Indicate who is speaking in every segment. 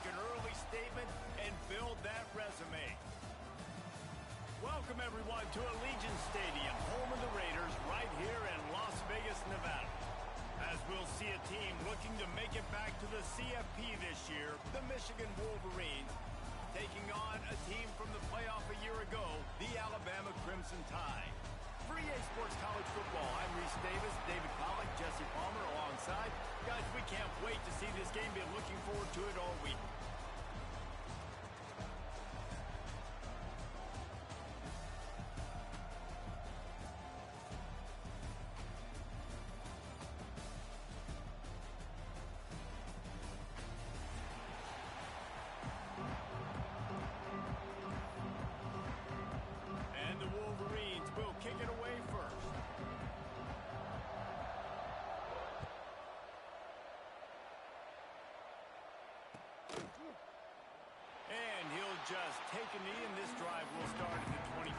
Speaker 1: make an early statement and build that resume. Welcome, everyone, to Allegiant Stadium, home of the Raiders, right here in Las Vegas, Nevada. As we'll see a team looking to make it back to the CFP this year, the Michigan Wolverines, taking on a team from the playoff a year ago, the Alabama Crimson Tide. For EA Sports College Football, I'm Reese Davis, David Pollack, Jesse Palmer alongside. Guys, we can't wait to see this game. Been looking forward to it all week. And the Wolverines will kick it away first. And he'll just take a knee, and this drive will start at the 25.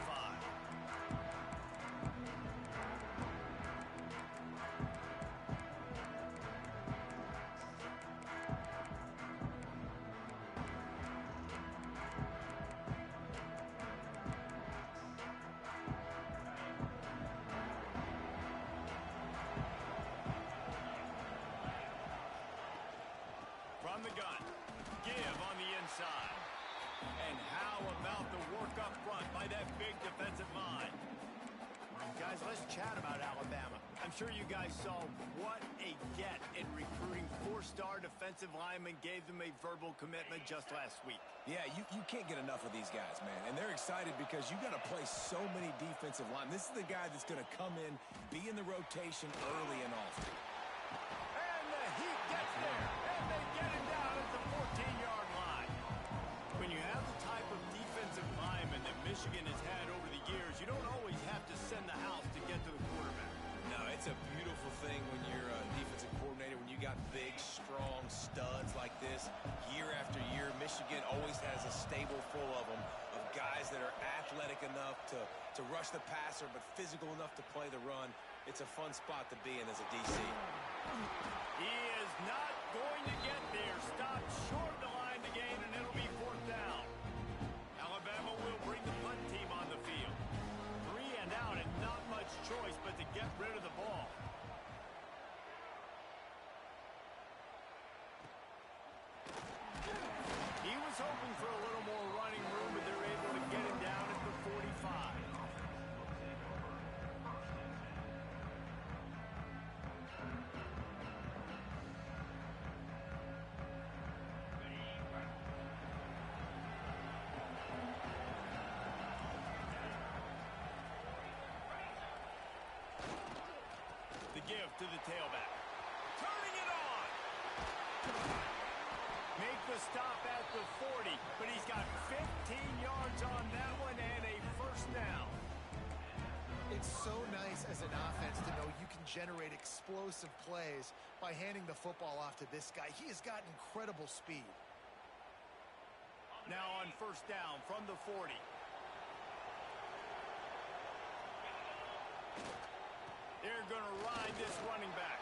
Speaker 1: From the gun, give on the inside. And how about the work up front by that big defensive line? Guys, let's chat about Alabama. I'm sure you guys saw what a get in recruiting. 4-star defensive linemen, gave them a verbal commitment just last week.
Speaker 2: Yeah, you can't get enough of these guys, man. And they're excited because you got to play so many defensive linemen. This is the guy that's going to come in, be in the rotation early and often.
Speaker 1: And the heat gets there, and they get him down at the 14-yard line. When you have the type of defensive lineman that Michigan has had over the years, you don't always have to send the house to get to the quarterback.
Speaker 2: No, it's a beautiful thing when you're a defensive coordinator, when you got big, strong studs like this. Year after year, Michigan always has a stable full of them, of guys that are athletic enough to rush the passer, but physical enough to play the run. It's a fun spot to be in as a DC.
Speaker 1: He is not going to get there. Stopped short of the line to gain, and it'll be 4th down. Alabama will bring the punt team on the field. 3 and out, and not much choice but to get rid of the ball. He was hoping for a little more running room, but they're able to get him down at the 45. The give to the tailback. Turning it on! Make the stop at the 40, but he's got 15 yards on that one and a 1st down.
Speaker 3: It's so nice as an offense to know you can generate explosive plays by handing the football off to this guy. He has got incredible speed.
Speaker 1: Now on 1st down from the 40. They're going to ride this running back.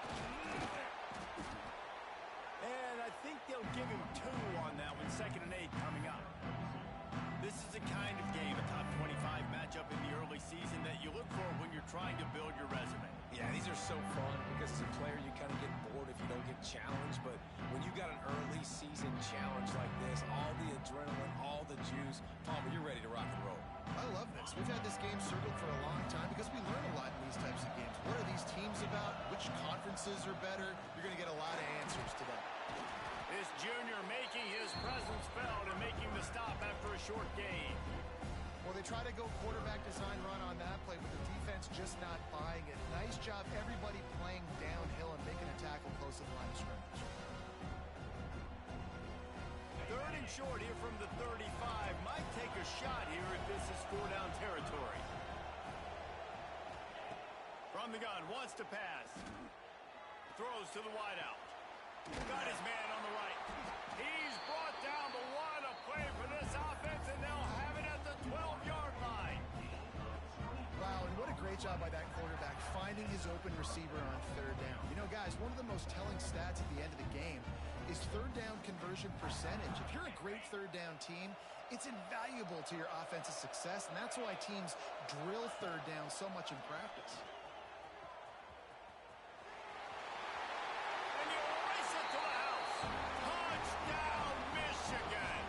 Speaker 1: And I think they'll give him 2 on that one. 2nd and 8 coming up. This is the kind of game, a top 25 matchup in the early season that you look for when you're trying to build your resume.
Speaker 2: Yeah, these are so fun because as a player, you kind of get bored if you don't get challenged. But when you got an early season challenge like this, all the adrenaline, all the juice, Palmer, you're ready to rock and roll.
Speaker 3: I love this. We've had this game circled for a long time because we learn a lot in these types of games. What are these teams about? Which conferences are better? You're going to get a lot of answers today.
Speaker 1: This junior making his presence felt and making the stop after a short gain.
Speaker 3: Well, they try to go quarterback design run on that play, but the defense just not buying it. Nice job, everybody playing downhill and making a tackle close to the line of scrimmage.
Speaker 1: 3rd and short here from the 35. Might take a shot here if this is 4-down territory. From the gun, wants to pass. Throws to the wideout. Got his man on the right. He's brought down the one. A play for this offense, and they'll have it at the 12-yard line.
Speaker 3: Wow, and what a great job by that quarterback finding his open receiver on 3rd down. You know, guys, one of the most telling stats at the end of the game is third down conversion percentage. If you're a great third down team, it's invaluable to your offensive success, and that's why teams drill third down so much in practice.
Speaker 1: And you race it to the house. Touchdown, Michigan.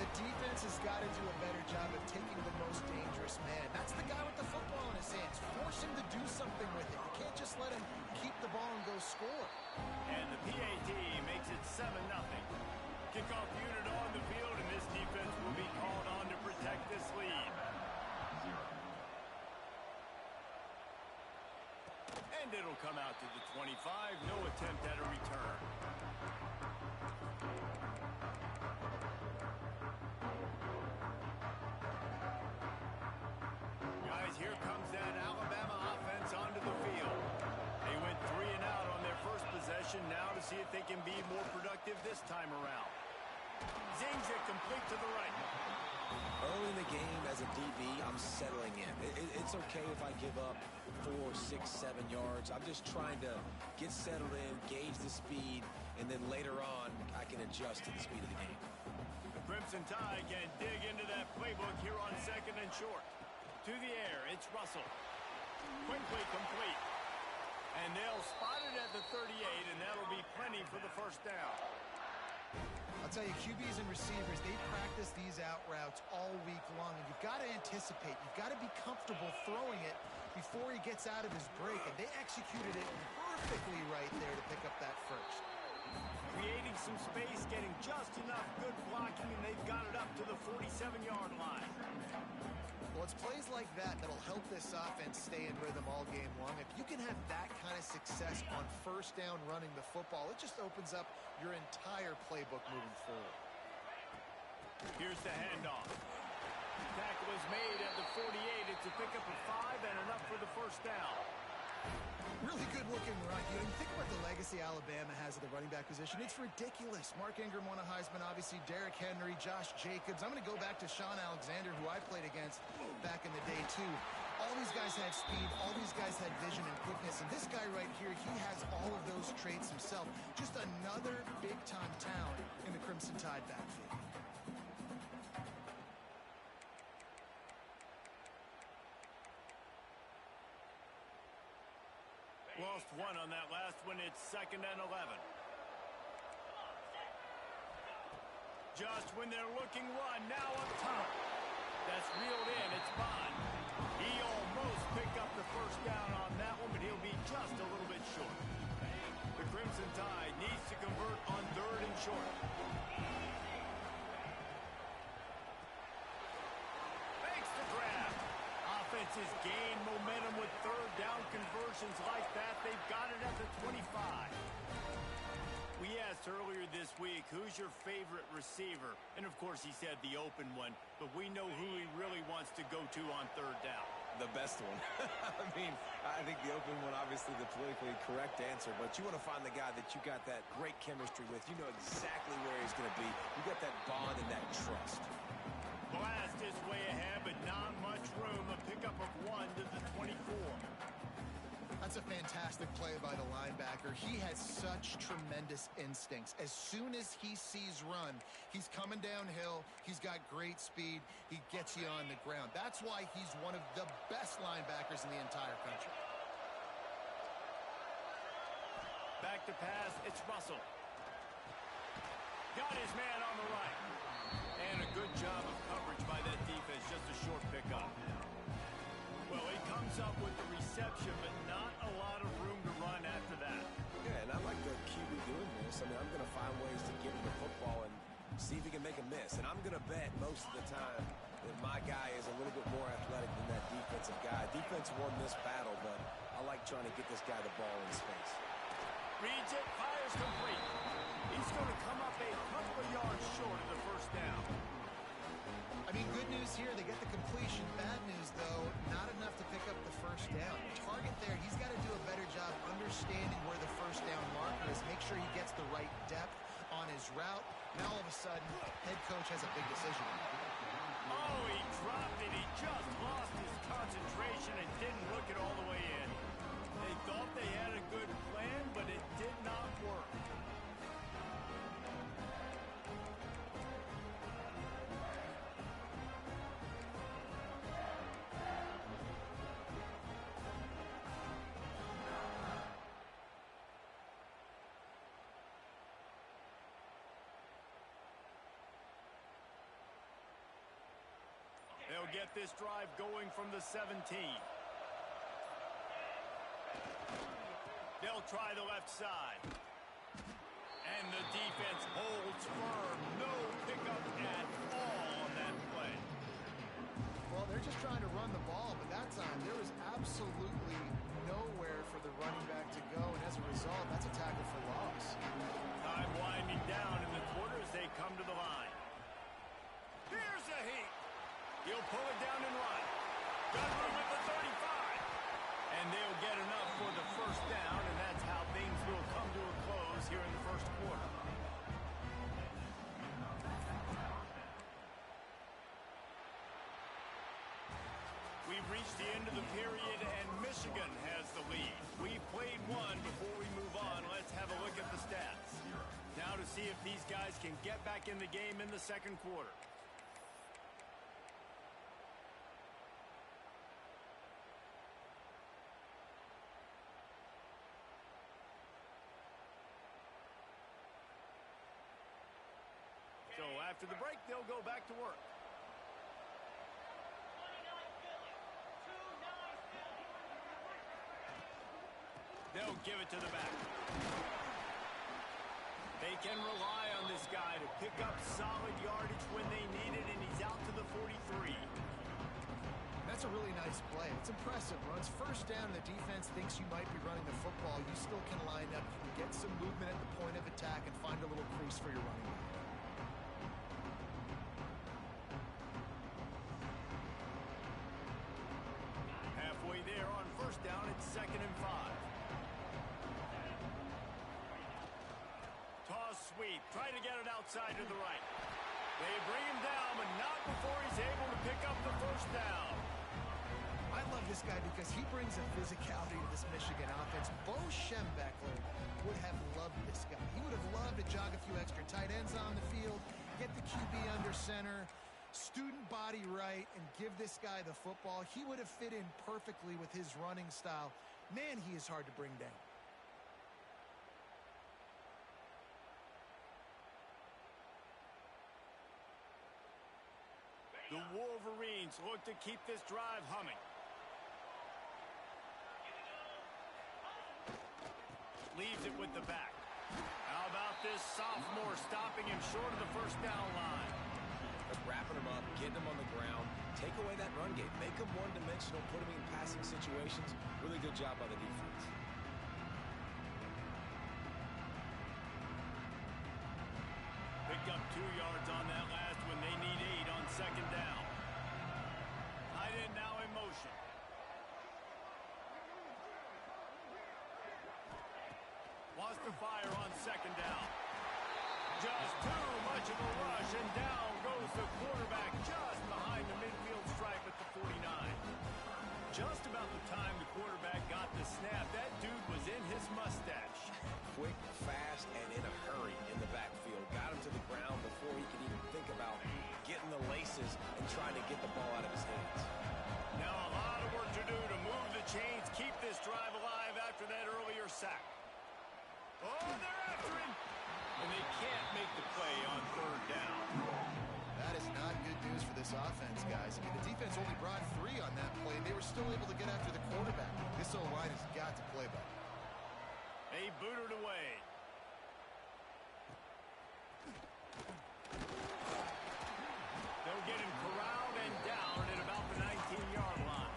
Speaker 3: The defense has got to do a better job of taking the most dangerous man. That's the guy with the football in his hands. Force him to do something with it. You can't just let him keep the ball and go score.
Speaker 1: And the PAT makes it 7-0. Kickoff unit on the field, and this defense will be called on to protect this lead. And it'll come out to the 25. No attempt at a return. Guys, here comes that Alabama offense onto the field. They went 3 and out on their first possession. Now to see if they can be more productive this time around. Zings it complete to the right.
Speaker 2: Early in the game, as a DB, I'm settling in. It's okay if I give up 4, 6, 7 yards. I'm just trying to get settled in, gauge the speed, and then later on, I can adjust to the speed of the game.
Speaker 1: The Crimson Tide can dig into that playbook here on 2nd and short. To the air, it's Russell. Quickly complete. And they'll spot it at the 38, and that'll be plenty for the first down.
Speaker 3: I'll tell you, QBs and receivers, they practice these out routes all week long, and you've got to anticipate. You've got to be comfortable throwing it before he gets out of his break, and they executed it perfectly right there to pick up that first.
Speaker 1: Creating some space, getting just enough good blocking, and they've got it up to the 47-yard line.
Speaker 3: Well, it's plays like that that'll help this offense stay in rhythm all game long. If you can have that kind of success on first down running the football, it just opens up your entire playbook moving forward.
Speaker 1: Here's the handoff. Tackle is made at the 48. It's a pickup of 5 and enough for the first down.
Speaker 3: Really good-looking run. You think about the legacy Alabama has at the running back position. It's ridiculous. Mark Ingram won a Heisman, obviously. Derrick Henry, Josh Jacobs. I'm going to go back to Sean Alexander, who I played against back in the day, too. All these guys had speed. All these guys had vision and quickness. And this guy right here, he has all of those traits himself. Just another big-time talent in the Crimson Tide backfield.
Speaker 1: Lost 1 on that last one. It's 2nd and 11. Just when they're looking run, now up top. That's reeled in. It's Bond. He almost picked up the first down on that one, but he'll be just a little bit short. The Crimson Tide needs to convert on 3rd and short. Makes the grab. Offenses gain momentum with 3rd down conversions like that. They've got it at the 25. We asked earlier this week, who's your favorite receiver? And of course he said the open one, but we know who he really wants to go to on 3rd down.
Speaker 2: The best one. I mean, I think the open one, obviously the politically correct answer, but you want to find the guy that you got that great chemistry with. You know exactly where he's going to be. You got that bond and that trust.
Speaker 1: Blast is way ahead, but not much room. A pickup of 1 to the 24.
Speaker 3: That's a fantastic play by the linebacker. He has such tremendous instincts. As soon as he sees run, he's coming downhill. He's got great speed. He gets you on the ground. That's why he's one of the best linebackers in the entire country.
Speaker 1: Back to pass, it's Russell. Got his man on the right. And a good job of coverage by that defense, just a short pickup. Well, he comes up with the reception, but not a lot of room to run after that.
Speaker 2: Yeah, and I like the QB doing this. I mean, I'm going to find ways to get him the football and see if he can make a miss. And I'm going to bet most of the time that my guy is a little bit more athletic than that defensive guy. Defense won this battle, but I like trying to get this guy the ball in space.
Speaker 1: Reads it, fires complete. He's going to come up a couple of yards short of the first down.
Speaker 3: I mean, good news here, they get the completion. Bad news, though, not enough to pick up the first down. Target there, he's got to do a better job understanding where the first down marker is, make sure he gets the right depth on his route. Now, all of a sudden, head coach has a big decision.
Speaker 1: Oh, he dropped it. He just lost his concentration and didn't look it all the way in. They thought they had a good plan, but it did not work. They'll get this drive going from the 17. They'll try the left side. And the defense holds firm. No pickup at all on that play.
Speaker 3: Well, they're just trying to run the ball, but that time there was absolutely nowhere for the running back to go, and as a result, that's a tackle for loss.
Speaker 1: Time winding down in the quarter as they come to the line. Here's a heat. He'll pull it down and run. Got room at the 35. And they'll get enough for the first down, and that's how things will come to a close here in the first quarter. We've reached the end of the period, and Michigan has the lead. We've played one. Before we move on, let's have a look at the stats. Now to see if these guys can get back in the game in the second quarter. So after the break, they'll go back to work. They'll give it to the back. They can rely on this guy to pick up solid yardage when they need it, and he's out to the 43.
Speaker 3: That's a really nice play. It's impressive. Runs first down, and the defense thinks you might be running the football. You still can line up. You can get some movement at the point of attack and find a little crease for your running back.
Speaker 1: Halfway there on first down, it's 2nd and 5. Toss sweep. Try to get it outside to the right. They bring him down, but not before he's able to pick up the first down.
Speaker 3: I love this guy because he brings a physicality to this Michigan offense. Bo Schembechler would have loved this guy. He would have loved to jog a few extra tight ends on the field, get the QB under center, student body right, and give this guy the football. He would have fit in perfectly with his running style. Man, he is hard to bring down.
Speaker 1: The Wolverines look to keep this drive humming. Leaves it with the back. How about this sophomore stopping him short of the first down line?
Speaker 2: Wrapping him up, getting him on the ground, take away that run game, make him one-dimensional, put him in passing situations. Really good job by the defense.
Speaker 1: Picked up 2 yards on that last one. They need 8 on 2nd down. Tight end now in motion. Wants to fire on 2nd down. Just too much of a rush, and down goes the quarterback just behind the midfield stripe at the 49. Just about the time the quarterback got the snap, that dude was in his mustache.
Speaker 2: Quick, fast, and in a hurry in the backfield. Got him to the ground before he could even think about getting the laces and trying to get the ball out of his hands.
Speaker 1: Now a lot of work to do to move the chains, keep this drive alive after that earlier sack. Oh, they're after him! And they can't make the play on 3rd down.
Speaker 3: That is not good news for this offense, guys. I mean, the defense only brought 3 on that play, and they were still able to get after the quarterback. This O-line has got to play better.
Speaker 1: They booted away. They'll get him corralled and down at about the 19-yard line.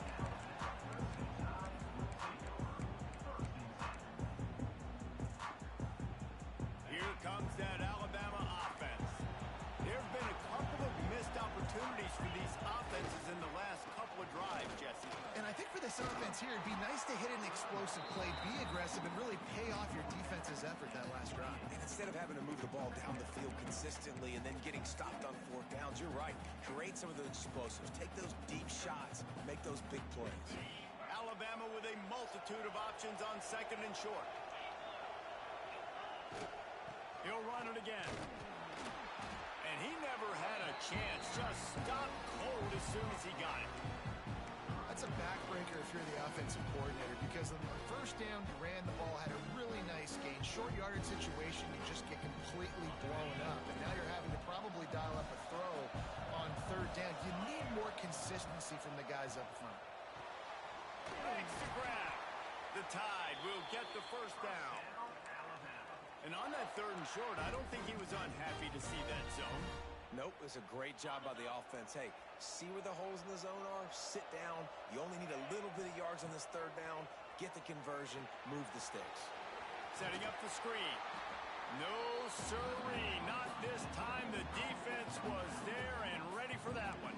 Speaker 1: Here comes that Alabama offense. There have been a couple of missed opportunities for these offenses in the last couple of drives, Jesse.
Speaker 3: And I think for this offense here, it'd be nice to hit an explosive play, be aggressive, and really pay off your defense's effort that last drive.
Speaker 2: And instead of having to move the ball down the field consistently and then getting stopped on 4th downs, you're right. Create some of those explosives. Take those deep shots. Make those big plays.
Speaker 1: Alabama Alabama with a multitude of options on second and short. He'll run it again. And he never had a chance. Just stopped cold as soon as he got it.
Speaker 3: That's a backbreaker if you're the offensive coordinator, because on the first down, you ran the ball, had a really nice gain. Short yardage situation, you just get completely blown up. And now you're having to probably dial up a throw on third down. You need more consistency from the guys up front.
Speaker 1: Makes the grab. The Tide will get the first down. And on that third and short, I don't think he was unhappy to see that zone.
Speaker 2: Nope, it was a great job by the offense. Hey, see where the holes in the zone are? Sit down. You only need a little bit of yards on this third down. Get the conversion. Move the sticks.
Speaker 1: Setting up the screen. No siree. Not this time. The defense was there and ready for that one.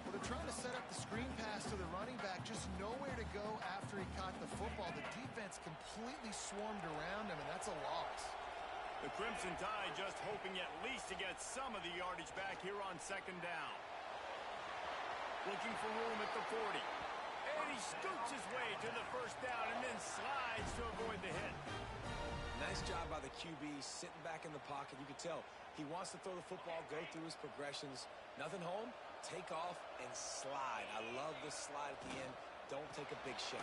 Speaker 3: Well, they're trying to set up the screen pass to the running back. Just nowhere to go after he caught the football. The defense completely swarmed around him, and that's a loss.
Speaker 1: The Crimson Tide just hoping at least to get some of the yardage back here on second down. Looking for room at the 40. And he scoots his way to the first down and then slides to avoid the hit.
Speaker 2: Nice job by the QB sitting back in the pocket. You can tell he wants to throw the football, go through his progressions. Nothing home, take off and slide. I love the slide at the end. Don't take a big shot.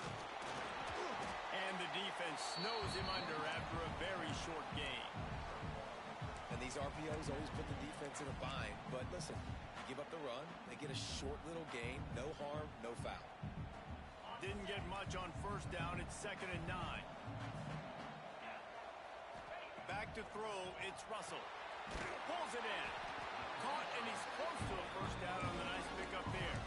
Speaker 1: And the defense snows him under after a very short gain.
Speaker 2: And these RPOs always put the defense in a bind. But listen, you give up the run, they get a short little gain, no harm, no foul.
Speaker 1: Didn't get much on first down. It's 2nd and 9. Back to throw. It's Russell. Pulls it in. Caught, and he's close to a first down on the nice pickup there.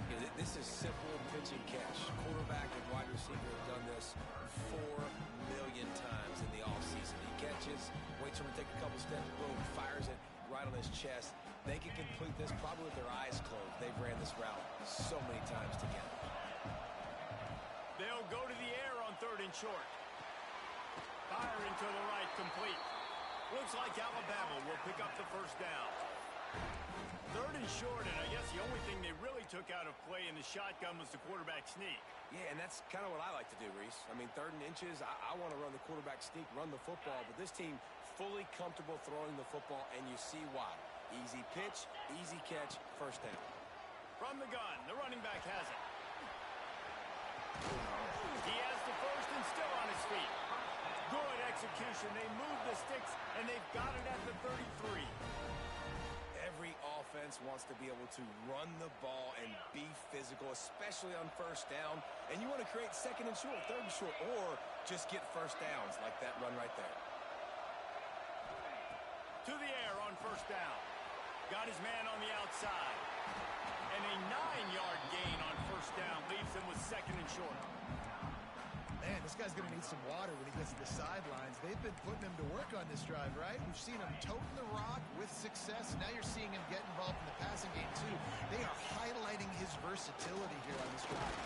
Speaker 2: Yeah, this is simple pitch and catch. Quarterback and wide receiver have done this 4 million times in the offseason. He catches, waits for him to take a couple steps, boom, fires it right on his chest. They can complete this probably with their eyes closed. They've ran this route so many times together.
Speaker 1: They'll go to the air on 3rd and short. Firing to the right, complete. Looks like Alabama will pick up the first down. 3rd and short, and I guess the only thing they really took out of play in the shotgun was the quarterback sneak.
Speaker 2: Yeah, and that's kind of what I like to do, Reese. I mean, 3rd and inches, I want to run the quarterback sneak, run the football, but this team fully comfortable throwing the football, and you see why. Easy pitch, easy catch, first down.
Speaker 1: From the gun, the running back has it. He has the first and still on his feet. Good execution. They move the sticks, and they've got it at the 33.
Speaker 2: Every offense wants to be able to run the ball and be physical, especially on first down. And you want to create 2nd and short, 3rd and short, or just get first downs like that run right there.
Speaker 1: To the air on first down. Got his man on the outside. And a 9-yard gain on first down leaves them with 2nd and short.
Speaker 3: Man, this guy's going to need some water when he gets to the sidelines. They've been putting him to work on this drive, right? We've seen him toting the rock with success. Now you're seeing him get involved in the passing game, too. They are highlighting his versatility here on this drive.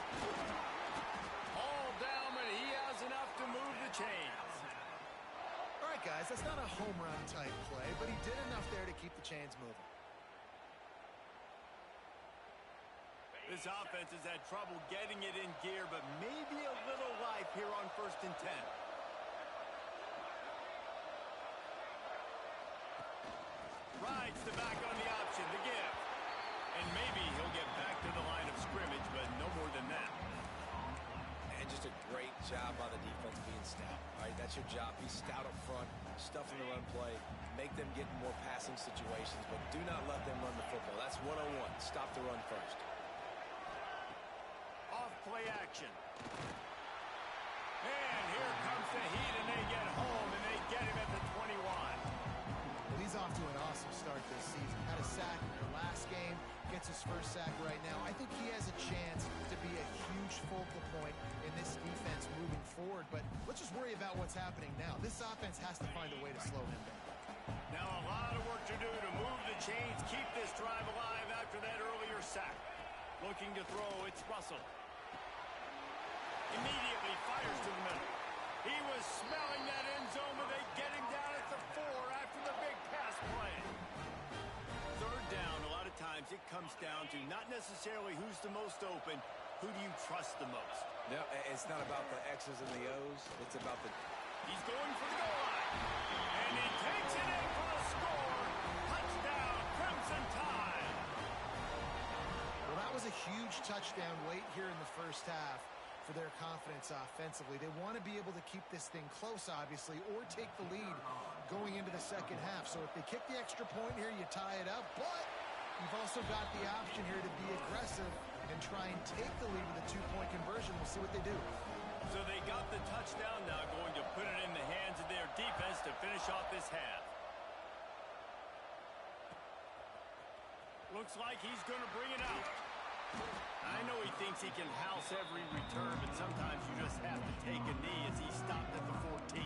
Speaker 1: All down, but he has enough to move the chains.
Speaker 3: All right, guys, that's not a home run type play, but he did enough there to keep the chains moving.
Speaker 1: This offense has had trouble getting it in gear, but maybe a little life here on 1st and 10. Rides the back on the option, the give. And maybe he'll get back to the line of scrimmage, but no more than that.
Speaker 2: And just a great job by the defense being stout. All right, that's your job. Be stout up front, stuff in the run play, make them get in more passing situations, but do not let them run the football. That's 101. Stop the run first.
Speaker 1: Play action. And here comes the heat, and they get home, and they get him at the 21.
Speaker 3: Well, he's off to an awesome start this season. Had a sack in their last game, gets his first sack right now. I think he has a chance to be a huge focal point in this defense moving forward, but let's just worry about what's happening now. This offense has to find a way to slow him down.
Speaker 1: Now a lot of work to do to move the chains, keep this drive alive after that earlier sack. Looking to throw, it's Russell. Immediately fires to the middle. He was smelling that end zone, but they get him down at the 4 after the big pass play. 3rd down, a lot of times it comes down to not necessarily who's the most open, who do you trust the most?
Speaker 2: No, it's not about the X's and the O's. It's about the...
Speaker 1: He's going for the goal line. And he takes it in for the score. Touchdown, Crimson Tide.
Speaker 3: Well, that was a huge touchdown late here in the first half for their confidence offensively. They want to be able to keep this thing close, obviously, or take the lead going into the second half. So if they kick the extra point here, you tie it up. But you've also got the option here to be aggressive and try and take the lead with a two-point conversion. We'll see what they do.
Speaker 1: So they got the touchdown, now going to put it in the hands of their defense to finish off this half. Looks like he's going to bring it out. I know he thinks he can house every return, but sometimes you just have to take a knee as he stopped at the 14.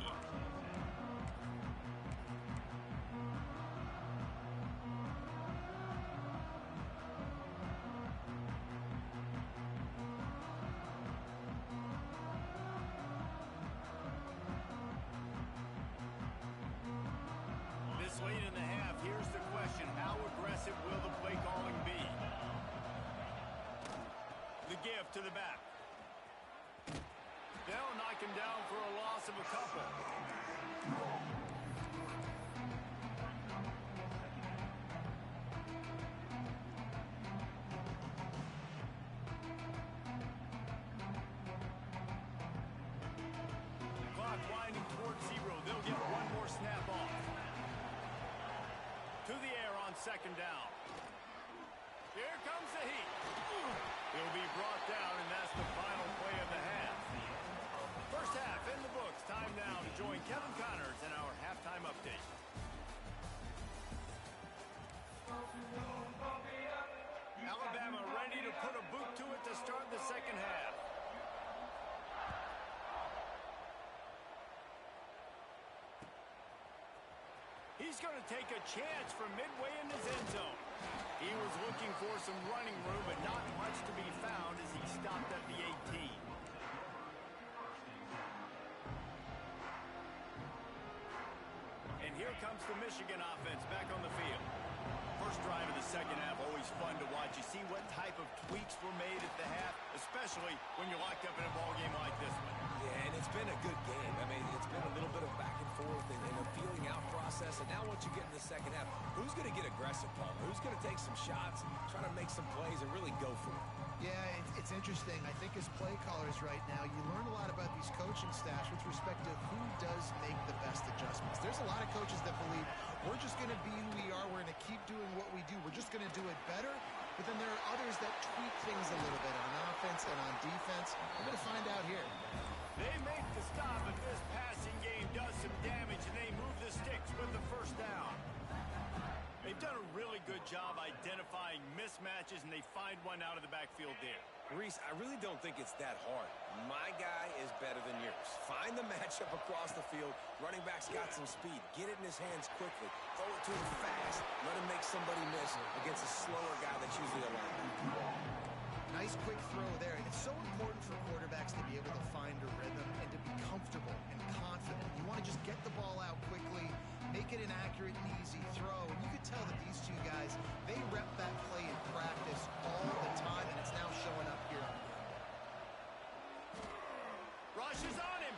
Speaker 1: This late in the half, here's the question: how aggressive will the play calling be? The give to the back. They'll knock him down for a loss of a couple. Clock winding towards 0. They'll get one more snap off. To the air on second down. Here comes the heat. He'll be brought down, and that's the final play of the half. First half in the books. Time now to join Kevin Connors in our halftime update. Alabama ready to put a boot to it to start the second half. He's going to take a chance from midway in his end zone. He was looking for some running room, but not much to be found as he stopped at the 18. And here comes the Michigan offense back on the field. First drive of the second half, always fun to watch. You see what type of tweaks were made at the half, especially when you're locked up in a ball game like this one.
Speaker 2: Yeah, and it's been a good game. I mean, it's been a little bit of back and forth and a feeling out process. And now once you get in the second half, who's going to get aggressive, Paul? Who's going to take some shots, try to make some plays, and really go for it?
Speaker 3: Yeah, it's interesting. I think as play callers right now, you learn a lot about these coaching staffs with respect to who does make the best adjustments. There's a lot of coaches that believe we're just going to be who we are. We're going to keep doing what we do. We're just going to do it better. But then there are others that tweak things a little bit on offense and on defense. We're going to find out here.
Speaker 1: They make the stop, but this passing game does some damage, and they move the sticks with the first down. They've done a really good job identifying mismatches, and they find one out of the backfield there.
Speaker 2: Reese, I really don't think it's that hard. My guy is better than yours. Find the matchup across the field. Running back's got some speed. Get it in his hands quickly. Throw it to him fast. Let him make somebody miss against a slower guy that's usually a linebacker.
Speaker 3: Nice quick throw there. And it's so important for quarterbacks to be able to find a rhythm and to be comfortable and confident. You want to just get the ball out quickly, make it an accurate and easy throw. And you can tell that these two guys, they rep that play in practice all the time, and it's now showing up here on the field.
Speaker 1: Rush is on him.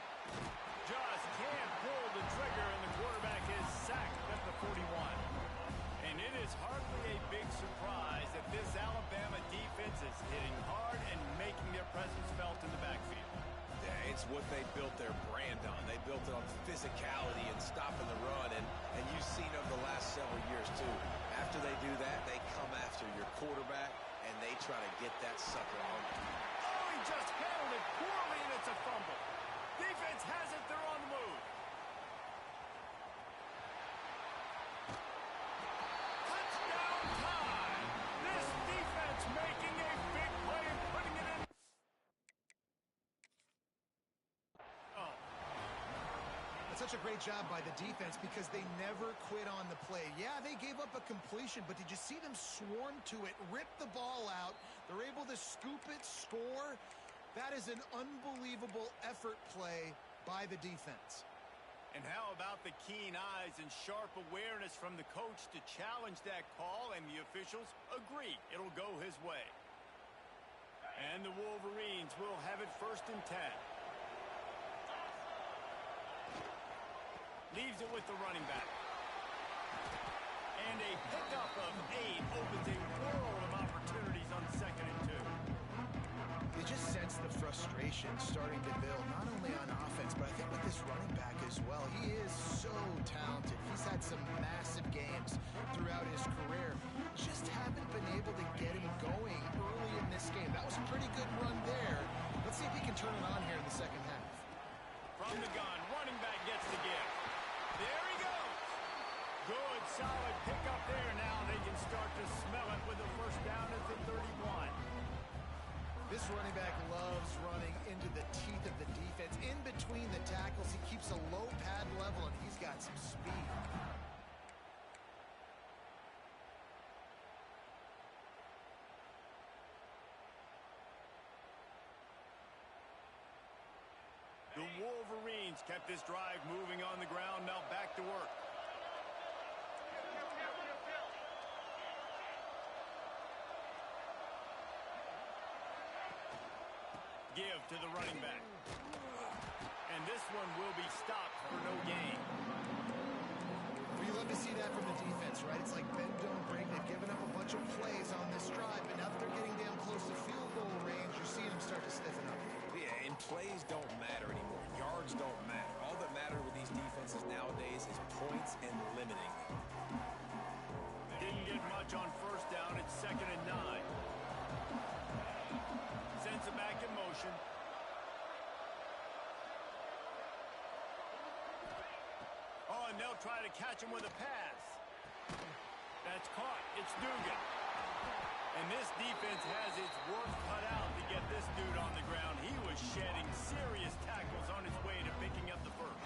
Speaker 1: Just can't pull the trigger, and the quarterback is sacked at the 41. And it is hardly a big surprise that this Alabama defense is hitting hard and making their presence felt in the backfield.
Speaker 2: Yeah, it's what they built their brand on. They built it on physicality and stopping the run, and you've seen over the last several years, too. After they do that, they come after your quarterback, and they try to get that sucker on.
Speaker 1: Oh, he just handled it poorly, and it's a fumble. Defense has it. They're on the move. Touchdown time. This defense making a big play and putting it in. Oh.
Speaker 3: That's such a great job by the defense because they never quit on the play. Yeah, they gave up a completion, but did you see them swarm to it, rip the ball out? They're able to scoop it, score. That is an unbelievable effort play by the defense.
Speaker 1: And how about the keen eyes and sharp awareness from the coach to challenge that call, and the officials agree it'll go his way. And the Wolverines will have it 1st and 10. Leaves it with the running back. And a pickup of 8 opens a world of opportunities on 2nd and 2.
Speaker 3: You just sense the frustration starting to build, not only on offense, but I think with this running back as well. He is so talented. He's had some massive games throughout his career. Just haven't been able to get him going early in this game. That was a pretty good run there. Let's see if he can turn it on here in the second half.
Speaker 1: From the gun, running back gets the gift. There he goes. Good, solid pickup there. Now they can start to smell it with a 1st down at the 31.
Speaker 3: This running back loves running into the teeth of the defense. In between the tackles, he keeps a low pad level, and he's got some speed.
Speaker 1: The Wolverines kept this drive moving on the ground. Now back to work. Give to the running back. And this one will be stopped for no gain.
Speaker 3: We love to see that from the defense, right? It's like bend, don't break. They've given up a bunch of plays on this drive, but now that they're getting down close to field goal range, you're seeing them start to stiffen up.
Speaker 2: Yeah, and plays don't matter anymore. Yards don't matter. All that matter with these defenses nowadays is points and limiting them.
Speaker 1: Didn't get much on 1st down. It's 2nd and 9. Sends it back in motion. Oh, and they'll try to catch him with a pass. That's caught. It's Dugan. And this defense has its work cut out to get this dude on the ground. He was shedding serious tackles on his way to picking up the 1st.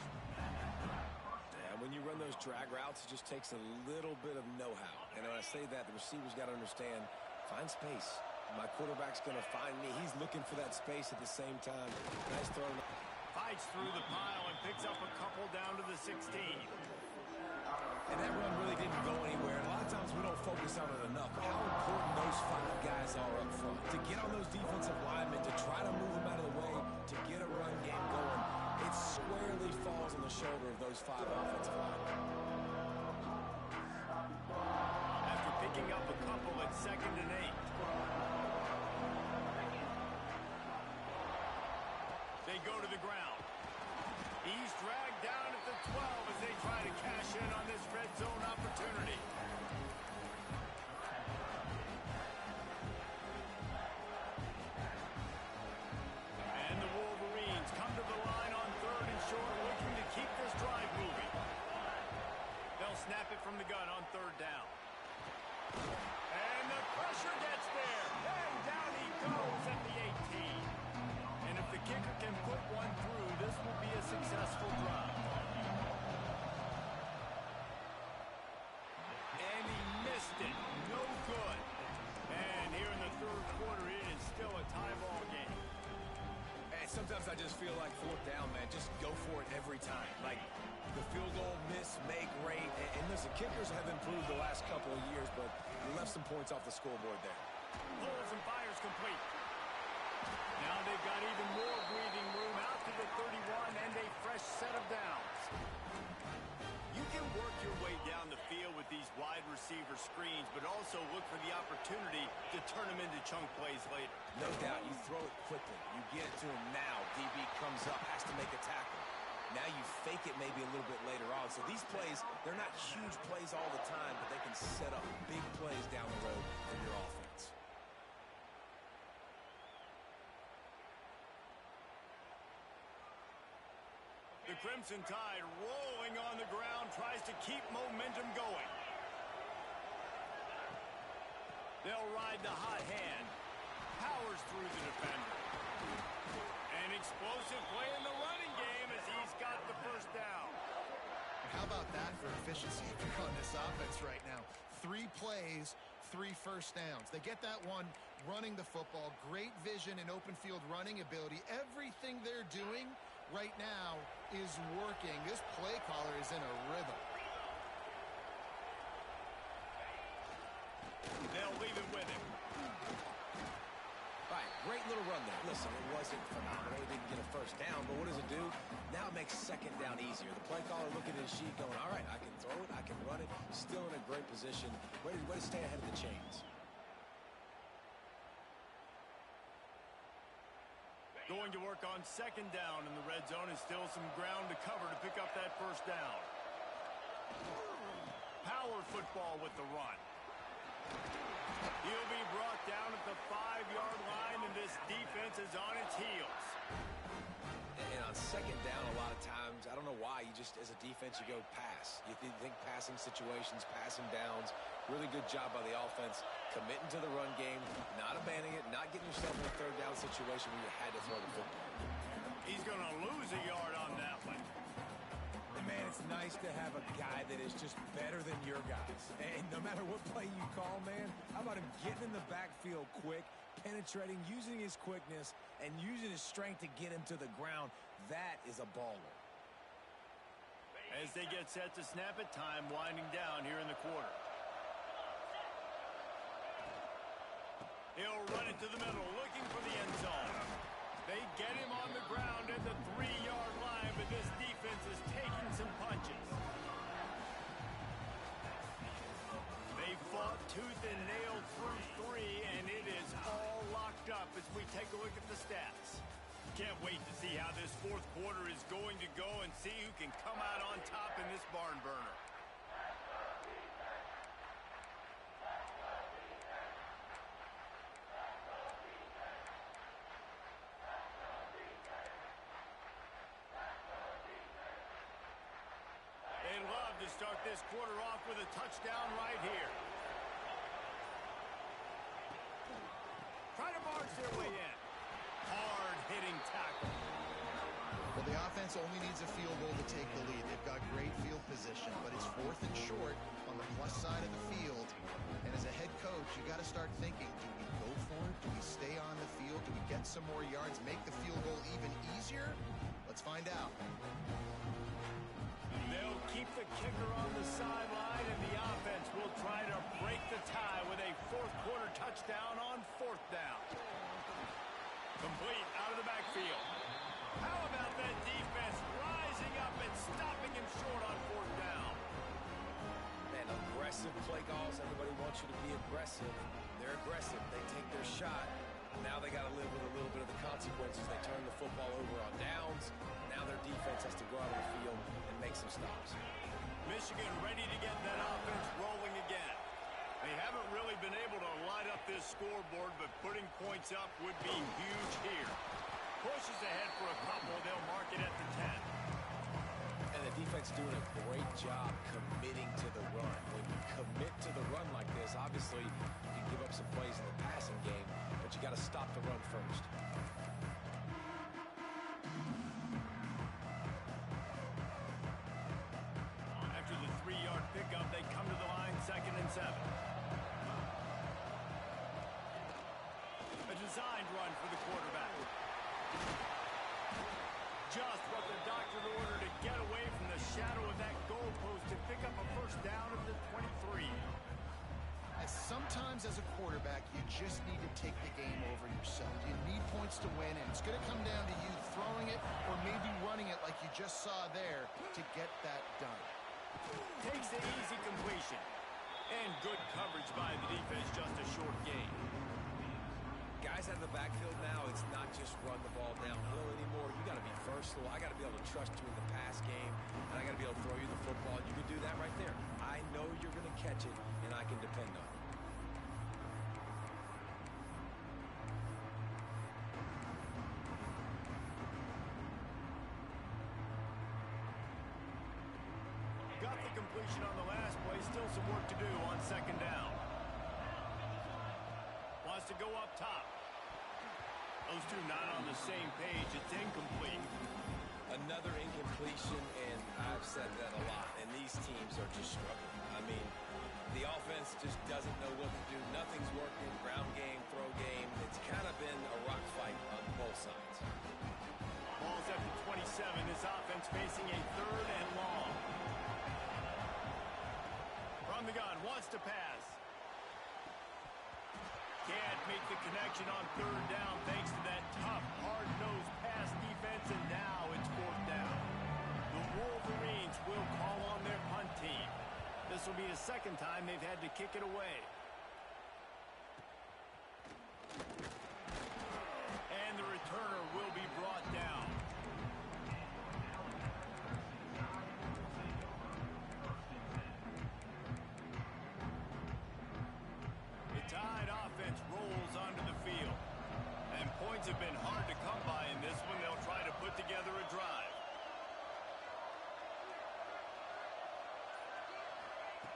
Speaker 2: Yeah, when you run those drag routes, it just takes a little bit of know-how. And when I say that, the receivers got to understand, find space. My quarterback's going to find me. He's looking for that space at the same time. Nice throw.
Speaker 1: Fights through the pile and picks up a couple down to the 16.
Speaker 2: And that run really didn't go anywhere. And a lot of times we don't focus on it enough. But how important those 5 guys are up front. To get on those defensive linemen, to try to move them out of the way, to get a run game going, it squarely falls on the shoulder of those 5 offensive linemen.
Speaker 1: After picking up a couple at 2nd and 8. They go to the ground. He's dragged down at the 12 as they try to cash in on this red zone opportunity. And the Wolverines come to the line on 3rd and short, looking to keep this drive moving. They'll snap it from the gun on 3rd down. And the pressure gets there. And down he goes at the 18. And if the kicker can put one through, this will be a successful drive. And he missed it. No good. And here in the 3rd quarter, it is still a tie ball game.
Speaker 2: And sometimes I just feel like 4th down, man. Just go for it every time. Like the field goal miss, make rate. And listen, kickers have improved the last couple of years, but you left some points off the scoreboard there.
Speaker 1: Pulls and fires complete. Now they've got even more breathing room out to the 31 and a fresh set of downs. You can work your way down the field with these wide receiver screens, but also look for the opportunity to turn them into chunk plays later.
Speaker 2: No doubt, you throw it quickly. You get it to him now. DB comes up, has to make a tackle. Now you fake it maybe a little bit later on. So these plays, they're not huge plays all the time, but they can set up big plays down the road for your offense.
Speaker 1: The Crimson Tide rolling on the ground, tries to keep momentum going. They'll ride the hot hand. Powers through the defender. An explosive play in the running game as he's got the 1st down.
Speaker 3: How about that for efficiency on this offense right now? 3 plays, 3 first downs. They get that one running the football. Great vision and open field running ability. Everything they're doing right now is working. This play caller is in a rhythm.
Speaker 1: They'll leave it with him.
Speaker 2: Right. Great little run there. Listen, it wasn't phenomenal. He didn't get a first down, but what does it do? Now it makes second down easier. The play caller looking at his sheet going, all right, I can throw it, I can run it. Still in a great position. Way to stay ahead of the chains.
Speaker 1: Going to work on second down in the red zone, and still some ground to cover to pick up that first down. Power football with the run. He'll be brought down at the 5-yard line, and this defense is on its heels.
Speaker 2: And on second down, a lot of times, I don't know why, you just, as a defense, you go pass. You think passing situations, passing downs. Really good job by the offense, committing to the run game, not abandoning it, not getting yourself in a third down situation where you had to throw the football.
Speaker 1: He's going to lose a yard on that one.
Speaker 2: And man, it's nice to have a guy that is just better than your guys. And no matter what play you call, man, how about him getting in the backfield quick, penetrating, using his quickness, and using his strength to get him to the ground. That is a baller.
Speaker 1: As they get set to snap it, time winding down here in the quarter. He'll run it to the middle, looking for the end zone. They get him on the ground at the 3-yard line, but this defense is taking some punches. They fought tooth and nail through 3, and it is all locked up as we take a look at the stats. Can't wait to see how this fourth quarter is going to go and see who can come out on top in this barn burner. They'd love to start this quarter off with a touchdown right here. Try to march their way in. Hard-hitting tackle.
Speaker 3: Well, the offense only needs a field goal to take the lead. They've got great field position, but it's 4th and short on the plus side of the field. And as a head coach, you got to start thinking, do we go for it? Do we stay on the field? Do we get some more yards, make the field goal even easier? Let's find out.
Speaker 1: They'll keep the kicker on the sideline, and the offense will try to break the tie with a fourth-quarter touchdown on 4th down. Complete out of the backfield. How about that defense rising up and stopping him short on 4th down?
Speaker 2: Man, aggressive play calls. Everybody wants you to be aggressive. They're aggressive. They take their shot. Now they got to live with a little bit of the consequences. They turn the football over on downs. Now their defense has to go out on the field and make some stops.
Speaker 1: Michigan ready to get that offense rolling again. They haven't really been able to light up this scoreboard, but putting points up would be huge here. Pushes ahead for a couple. They'll mark it at the 10.
Speaker 2: And the defense doing a great job committing to the run. When you commit to the run like this, obviously you can give up some plays in the passing game, but you got to stop the run first.
Speaker 1: After the 3-yard pickup, they come to the line, 2nd and 7. A designed run for the quarterback. Just what the doctor ordered to get away from the shadow of that goalpost to pick up a first down at the 23.
Speaker 3: And sometimes as a quarterback, you just need to take the game over yourself. You need points to win, and it's going to come down to you throwing it or maybe running it like you just saw there to get that done.
Speaker 1: Takes the easy completion. And good coverage by the defense, just a short gain.
Speaker 2: Guys out of the backfield now, it's not just run the ball downhill anymore. You got to be versatile. I got to be able to trust you in the pass game, and I got to be able to throw you the football. You can do that right there. I know you're going to catch it, and I can depend on it.
Speaker 1: Got the completion on the last play. Still some work to do on 2nd down. Wants to go up top. Those two not on the same page. It's incomplete.
Speaker 2: Another incompletion, and I've said that a lot, and these teams are just struggling. I mean, the offense just doesn't know what to do. Nothing's working. Ground game, throw game. It's kind of been a rock fight on both sides.
Speaker 1: Ball's up to 27. This offense facing a 3rd and long. From the gun, wants to pass. Can't make the connection on third down thanks to that tough, hard-nosed pass defense, and now it's fourth down. The Wolverines will call on their punt team. This will be the second time they've had to kick it away. And the returner will be brought down. The Tide offense rolls onto the field. And points have been hard to come by in this one. They'll try to put together a drive.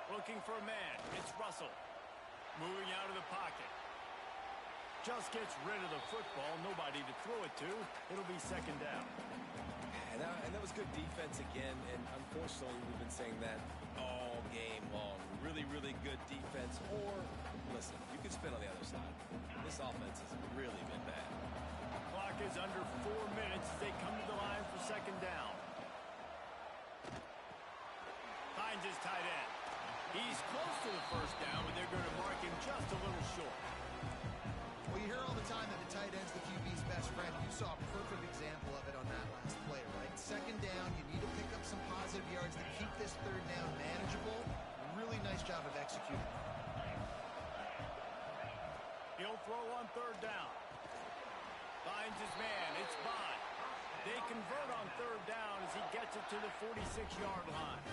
Speaker 1: Looking for a man. It's Russell. Moving out of the pocket. Just gets rid of the football. Nobody to throw it to. It'll be second down.
Speaker 2: And that was good defense again. And unfortunately, we've been saying that all game long. Really, really good defense. Or, listen, you could spin on the other side. This offense has really been bad.
Speaker 1: Clock is under 4 minutes as they come to the line for second down. Finds his tight end. He's close to the first down, but they're going to mark him just a little short.
Speaker 3: Well, you hear all the time that the tight end's the QB's best friend. You saw a perfect example of it on that last play, right? Second down, you need to pick up some positive yards to keep this third down manageable. Really nice job of executing.
Speaker 1: He'll throw on third down. Finds his man. It's Bond. They convert on third down as he gets it to the 46-yard line.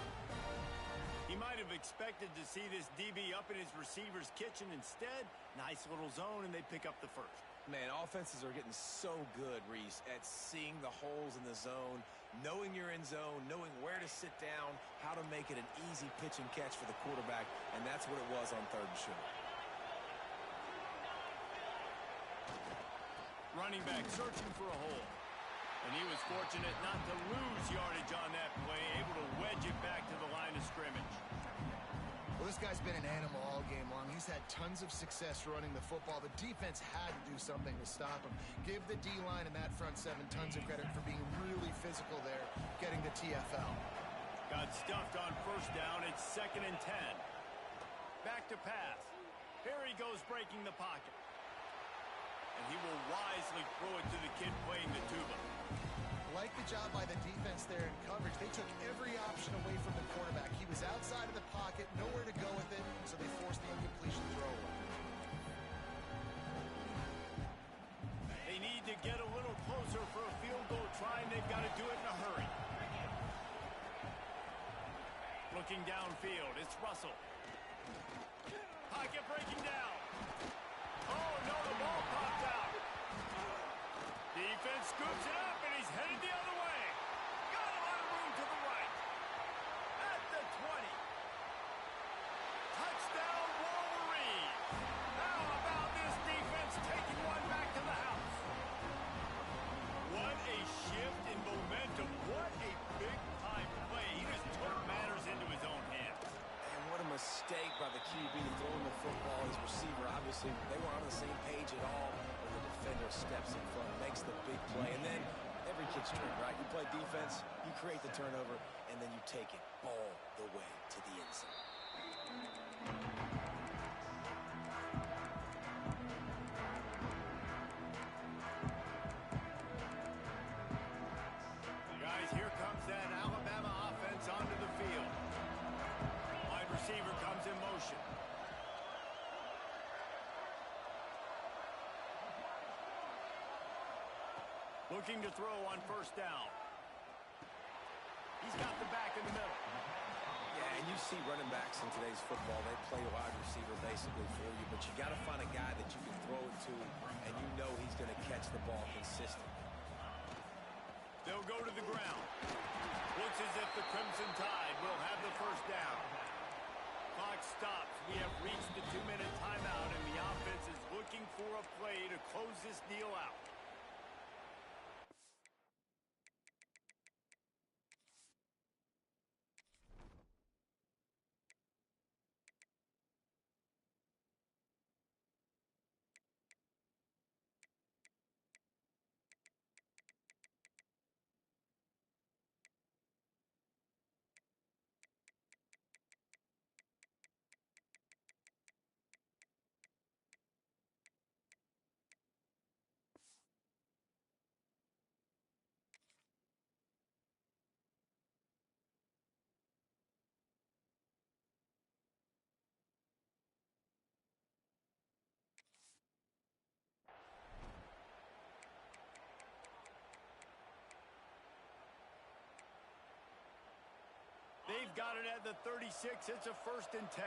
Speaker 1: He might have expected to see this DB up in his receiver's kitchen. Instead, nice little zone, and they pick up the first.
Speaker 2: Man, offenses are getting so good, Reese, at seeing the holes in the zone, knowing you're in zone, knowing where to sit down, how to make it an easy pitch and catch for the quarterback, and that's what it was on third and short.
Speaker 1: Running back searching for a hole. And he was fortunate not to lose yardage on that play, able to wedge it back to the line of scrimmage.
Speaker 3: Well, this guy's been an animal all game long. He's had tons of success running the football. The defense had to do something to stop him. Give the D-line and that front seven tons of credit for being really physical there, getting the TFL.
Speaker 1: Got stuffed on first down. It's 2nd and 10. Back to pass. Here he goes breaking the pocket. And he will wisely throw it to the kid playing the tuba.
Speaker 3: Like the job by the defense there in coverage. They took every option away from the quarterback. He was outside of the pocket, nowhere to go with it, so they forced the incompletion throw away.
Speaker 1: They need to get a little closer for a field goal try, and they've got to do it in a hurry. Looking downfield, it's Russell. Pocket breaking down. Oh, no, the ball popped out. Defense scoops it up, and he's headed the other way. Got a lot of room to the right. At the 20. Touchdown, Wolverines. How about this defense taking one back to the house? What a shift in momentum. What a big-time play. He just took matters into his own hands.
Speaker 2: And what a mistake by the QB throwing the football. His receiver, obviously, they were on the same page at all. The defender steps in front, makes the big play, and then every kid's trick, right? You play defense, you create the turnover, and then you take it all the way to the end zone.
Speaker 1: Guys, here comes that Alabama offense onto the field. Wide receiver comes in motion. Looking to throw on first down. He's got the back in the middle.
Speaker 2: Yeah, and you see running backs in today's football, they play wide receiver basically for you, but you got to find a guy that you can throw it to, and you know he's going to catch the ball consistently.
Speaker 1: They'll go to the ground. Looks as if the Crimson Tide will have the first down. Clock stops. We have reached the 2-minute timeout, and the offense is looking for a play to close this deal out. They've got it at the 36. It's a 1st and 10.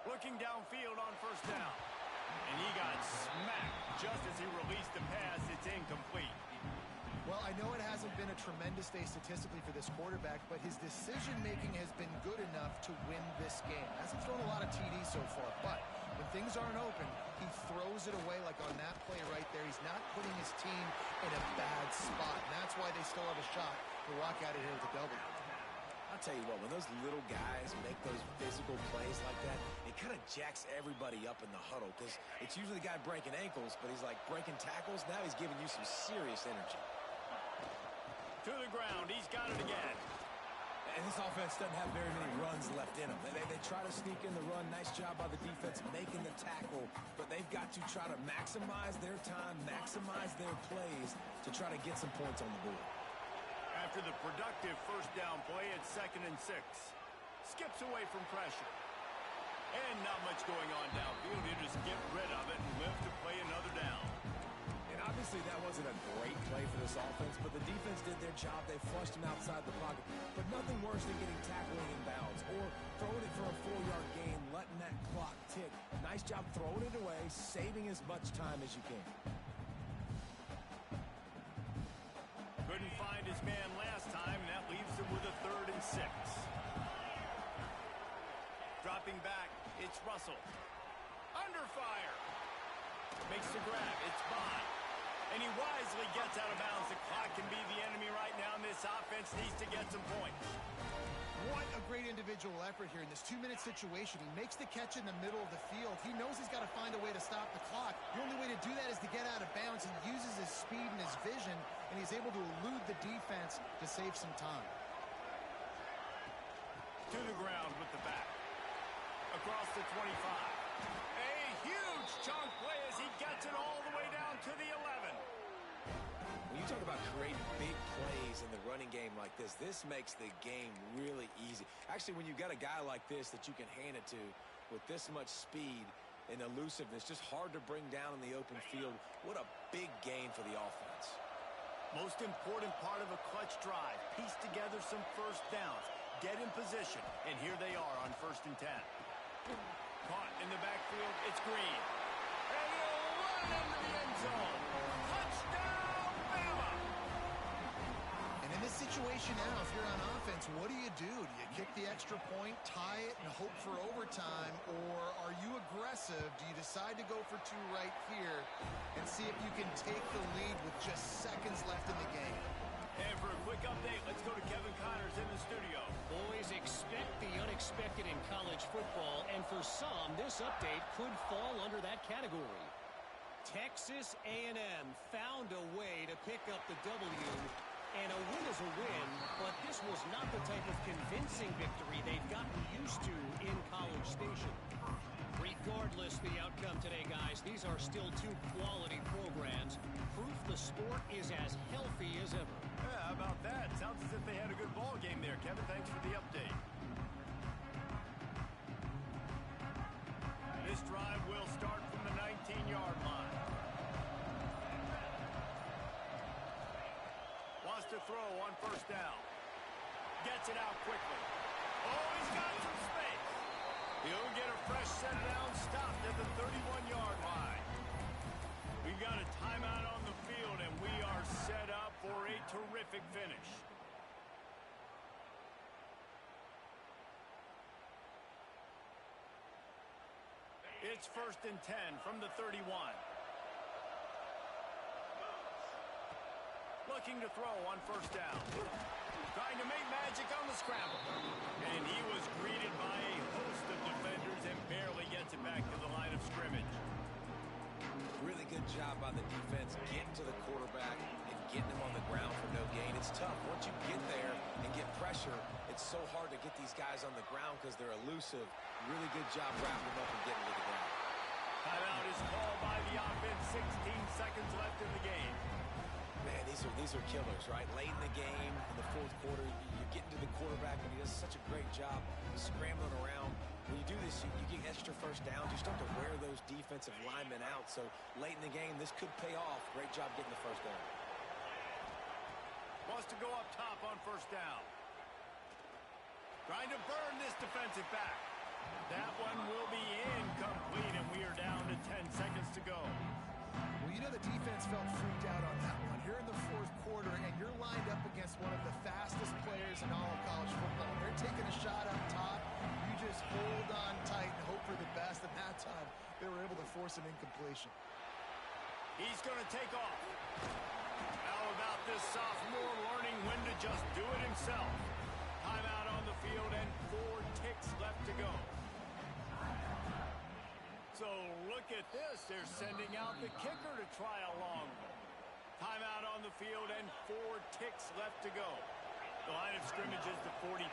Speaker 1: Looking downfield on 1st down. And he got smacked just as he released the pass. It's incomplete.
Speaker 3: Well, I know it hasn't been a tremendous day statistically for this quarterback, but his decision-making has been good enough to win this game. Hasn't thrown a lot of TDs so far, but when things aren't open, he throws it away like on that play right there. He's not putting his team in a bad spot, and that's why they still have a shot to walk out of here with a W.
Speaker 2: I'll tell you what, when those little guys make those physical plays like that, it kind of jacks everybody up in the huddle because it's usually the guy breaking ankles, but he's like breaking tackles. Now he's giving you some serious energy.
Speaker 1: To the ground. He's got it again.
Speaker 2: And this offense doesn't have very many runs left in them. They try to sneak in the run. Nice job by the defense making the tackle, but they've got to try to maximize their time, maximize their plays to try to get some points on the board.
Speaker 1: After the productive 1st down play, it's 2nd and 6. Skips away from pressure. And not much going on downfield. He'll just get rid of it and live to play another down.
Speaker 2: And obviously that wasn't a great play for this offense, but the defense did their job. They flushed him outside the pocket. But nothing worse than getting tackling in bounds or throwing it for a 4-yard gain, letting that clock tick. Nice job throwing it away, saving as much time as you can.
Speaker 1: Couldn't find his man last time, and that leaves him with a 3rd and 6. Dropping back, it's Russell. Under fire. Makes the grab, it's Bond. And he wisely gets out of bounds. The clock can be the enemy right now, and this offense needs to get some points.
Speaker 3: What a great individual effort here in this 2-minute situation. He makes the catch in the middle of the field. He knows he's got to find a way to stop the clock. The only way to do that is to get out of bounds. He uses his speed and his vision, and he's able to elude the defense to save some time.
Speaker 1: To the ground with the back. Across the 25. A huge chunk play as he gets it all the way down to the 11.
Speaker 2: When you talk about creating big plays in the running game like this makes the game really easy. Actually, when you've got a guy like this that you can hand it to with this much speed and elusiveness, just hard to bring down in the open field, what a big gain for the offense.
Speaker 1: Most important part of a clutch drive. Piece together some 1st downs. Get in position. And here they are on 1st and 10. Caught in the backfield. It's Green. And he'll run into the end zone. Touchdown, Bama!
Speaker 3: And in this situation now, if you're on offense, what do? Do you kick the extra point, tie it, and hope for overtime? Or are you aggressive? Do you decide to go for 2 right here and see if you can take the lead with just seconds left in the game?
Speaker 1: And for a quick update, let's go to Kevin Connors in the studio.
Speaker 4: Boys, expect the unexpected in college football, and for some, this update could fall under that category. Texas A&M found a way to pick up the W, and a win is a win, but this was not the type of convincing victory they've gotten used to in College Station. Regardless the outcome today, guys, these are still 2 quality programs. Proof the sport is as healthy as ever.
Speaker 1: Yeah, how about that? Sounds as if they had a good ball game there. Kevin, thanks for the update. This drive will start from the 19-yard line. Wants to throw on 1st down. Gets it out quickly. Oh, he's got some space. He'll get a fresh set down, stopped at the 31-yard line. We've got a timeout on the field, and we are set up for a terrific finish. It's 1st and 10 from the 31. Looking to throw on 1st down. Trying to make magic on the scramble. And he was greeted by a host of defenders and barely gets it back to the line of scrimmage.
Speaker 2: Really good job by the defense getting to the quarterback and getting him on the ground for no gain. It's tough. Once you get there and get pressure, it's so hard to get these guys on the ground because they're elusive. Really good job wrapping them up and getting to the ground.
Speaker 1: Timeout is called by the offense. 16 seconds left in the game.
Speaker 2: Man, these are killers, right? Late in the game, in the 4th quarter, you're getting to the quarterback, and he does such a great job scrambling around. When you do this, you get extra 1st downs. You start to wear those defensive linemen out. So late in the game, this could pay off. Great job getting the 1st down.
Speaker 1: Wants to go up top on first down. Trying to burn this defensive back. That one will be incomplete, and we are down to 10 seconds to go.
Speaker 3: Well, you know the defense felt freaked out on that one. Here in the fourth quarter, and you're lined up against one of the fastest players in all of college football. They're taking a shot up top. You just hold on tight and hope for the best, and that time they were able to force an incompletion.
Speaker 1: He's going to take off. How about this sophomore learning when to just do it himself? Timeout on the field and 4 ticks left to go. So look at this. They're sending out the kicker to try a long one. Timeout on the field and 4 ticks left to go. The line of scrimmage is the 43.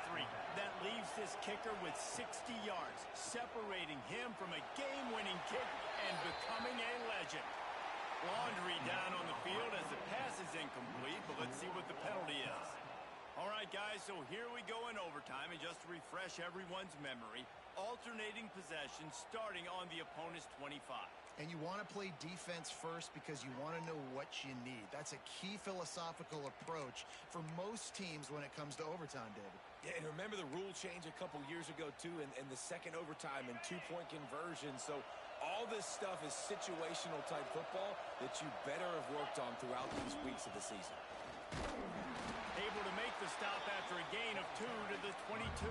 Speaker 1: That leaves this kicker with 60 yards, separating him from a game-winning kick and becoming a legend. Laundry down on the field as the pass is incomplete, but let's see what the penalty is. All right, guys, so here we go in overtime, and just to refresh everyone's memory, alternating possession starting on the opponent's 25.
Speaker 3: And you want to play defense first because you want to know what you need. That's a key philosophical approach for most teams when it comes to overtime, David.
Speaker 2: Yeah, and remember the rule change a couple years ago, too, in the second overtime and 2-point conversion. So all this stuff is situational type football that you better have worked on throughout these weeks of the season.
Speaker 1: Able to make the stop after a gain of 2 to the 22.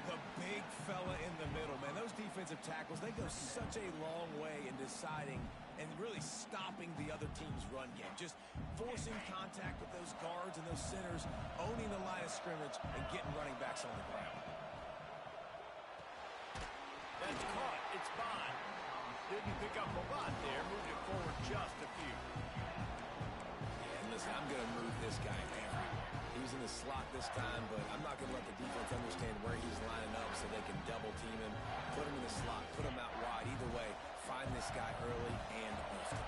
Speaker 2: The big fella in the middle, man. Those defensive tackles, they go such a long way in deciding and really stopping the other team's run game. Just forcing contact with those guards and those centers, owning the line of scrimmage, and getting running backs on the ground.
Speaker 1: That's caught. It's Bond. Didn't pick up a lot there. Moved it forward just a few.
Speaker 2: Yeah, and listen, I'm going to move this guy everywhere. He's in the slot this time, but I'm not going to let the defense understand where he's lining up so they can double team him, put him in the slot, put him out wide. Either way, find this guy early and often.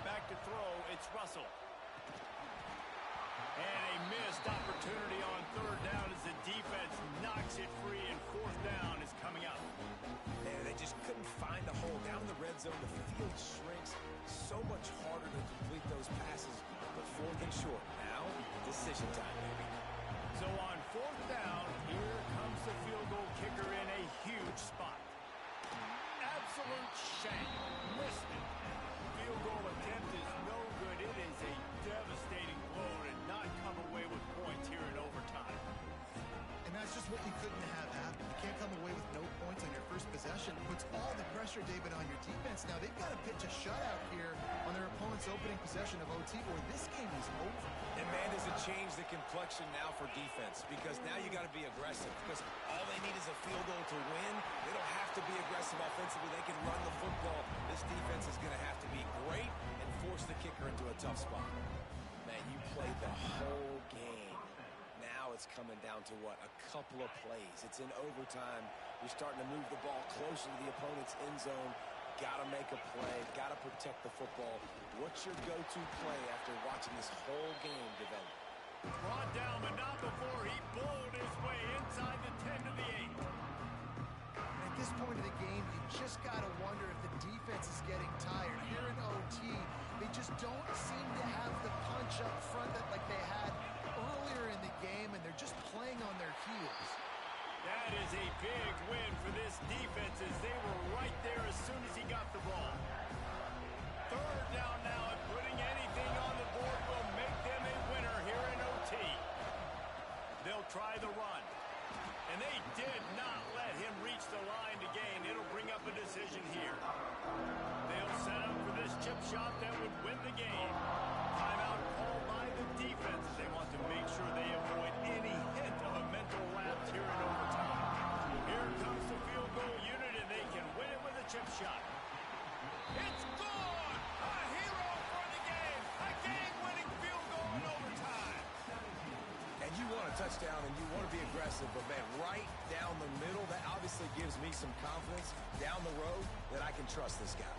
Speaker 1: Back to throw, it's Russell. And a missed opportunity on third down as the defense knocks it free, and fourth down is coming up.
Speaker 2: Man, they just couldn't find a hole. Down in the red zone, the field shrinks. So much harder to complete those passes, but fourth and short. Now, decision time, baby.
Speaker 1: So on fourth down, here comes the field goal kicker in a huge spot. Absolute shank. Missed it. Field goal attempt is no good. It is a devastating blow to not come away with points here in overtime.
Speaker 3: And that's just what you couldn't have happen. You can't come away with no points on your first possession. Puts all the pressure, David, on your defense. Now, they've got to pitch a shutout here on their opponent's opening possession of OT, or this game is over.
Speaker 2: And, man, does it change the complexion now for defense? Because now you got to be aggressive. Because all they need is a field goal to win. They don't have to be aggressive offensively. They can run the football. This defense is going to have to be great and force the kicker into a tough spot. Man, you played the whole game. Now it's coming down to what? A couple of plays. It's in overtime. You're starting to move the ball closer to the opponent's end zone. Got to make a play. Got to protect the football. What's your go-to play after watching this whole game develop?
Speaker 1: Brought down, but not before he bowled his way inside the 10 to the 8.
Speaker 3: At this point of the game, you just got to wonder if the defense is getting tired. Here in OT, they just don't seem to have the punch up front that like they had earlier in the game, and they're just playing on their heels.
Speaker 1: That is a big win for this defense as they were right there as soon as he got the ball. Third down now, and putting anything on the board will make them a winner here in OT. They'll try the run. And they did not let him reach the line to gain. It'll bring up a decision here. They'll set up for this chip shot that would win the game. Timeout called by the defense. They want to make sure they avoid any hint of a mental lapse here in overtime. Here comes the field goal unit, and they can win it with a chip shot. It's gone! A hero for the game! A game-winning field goal in overtime!
Speaker 2: And you want a touchdown and you want to be aggressive, but, man, right down the middle, that obviously gives me some confidence down the road that I can trust this guy.